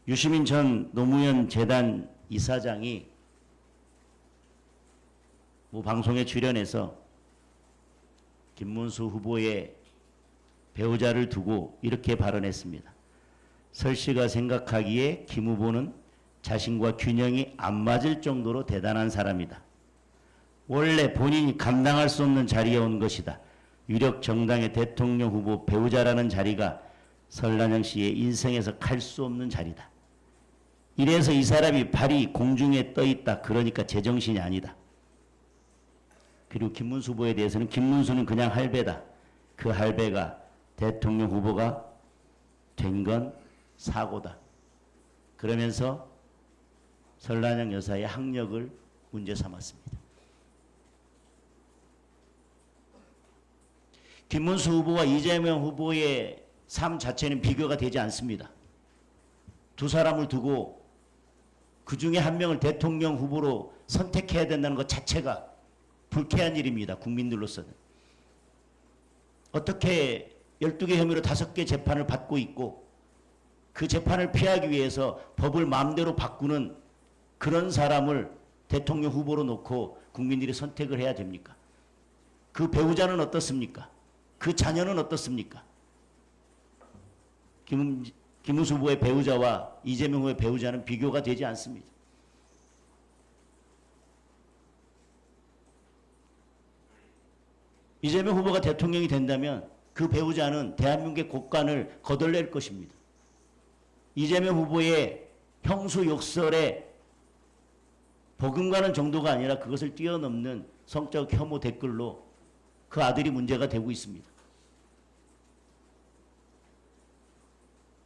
유시민 전 노무현 재단 이사장이 모 방송에 출연해서 김문수 후보의 배우자를 두고 이렇게 발언했습니다. 설 씨가 생각하기에 김 후보는 자신과 균형이 안 맞을 정도로 대단한 사람이다. 원래 본인이 감당할 수 없는 자리에 온 것이다. 유력 정당의 대통령 후보 배우자라는 자리가 설란영 씨의 인생에서 갈 수 없는 자리다. 이래서 이 사람이 발이 공중에 떠 있다. 그러니까 제정신이 아니다. 그리고 김문수 후보에 대해서는 김문수는 그냥 할배다. 그 할배가 대통령 후보가 된 건 사고다. 그러면서 설란영 여사의 학력을 문제 삼았습니다. 김문수 후보와 이재명 후보의 삶 자체는 비교가 되지 않습니다. 두 사람을 두고 그 중에 한 명을 대통령 후보로 선택해야 된다는 것 자체가 불쾌한 일입니다. 국민들로서는. 어떻게 12개 혐의로 5개 재판을 받고 있고 그 재판을 피하기 위해서 법을 마음대로 바꾸는 그런 사람을 대통령 후보로 놓고 국민들이 선택을 해야 됩니까? 그 배우자는 어떻습니까? 그 자녀는 어떻습니까? 김문수 후보의 배우자와 이재명 후보의 배우자는 비교가 되지 않습니다. 이재명 후보가 대통령이 된다면 그 배우자는 대한민국의 곳간을 거덜낼 것입니다. 이재명 후보의 형수 욕설에 버금가는 정도가 아니라 그것을 뛰어넘는 성적 혐오 댓글로 그 아들이 문제가 되고 있습니다.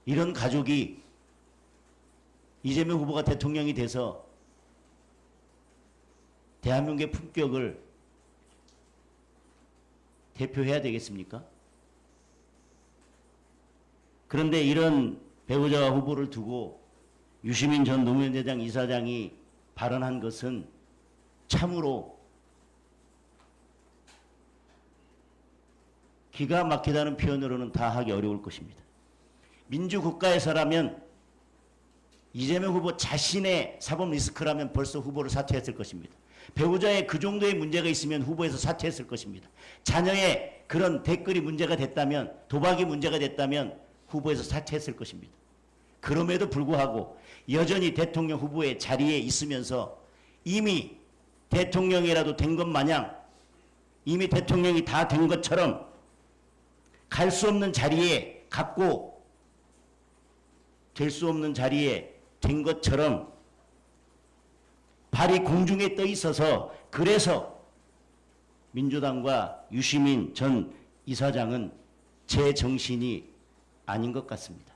이런 가족이 이재명 후보가 대통령이 돼서 대한민국의 품격을 대표해야 되겠습니까? 그런데 이런 배우자와 후보를 두고 유시민 전 노무현 재단 이사장이 발언한 것은 참으로 기가 막히다는 표현으로는 다 하기 어려울 것입니다. 민주국가에서라면 이재명 후보 자신의 사법 리스크라면 벌써 후보를 사퇴했을 것입니다. 배우자의 그 정도의 문제가 있으면 후보에서 사퇴했을 것입니다. 자녀의 그런 댓글이 문제가 됐다면, 도박이 문제가 됐다면 후보에서 사퇴했을 것입니다. 그럼에도 불구하고 여전히 대통령 후보의 자리에 있으면서 이미 대통령이라도 된 것 마냥 이미 대통령이 다 된 것처럼 갈 수 없는 자리에 갔고 될 수 없는 자리에 된 것처럼 발이 공중에 떠 있어서 그래서 민주당과 유시민 전 이사장은 제 정신이 아닌 것 같습니다.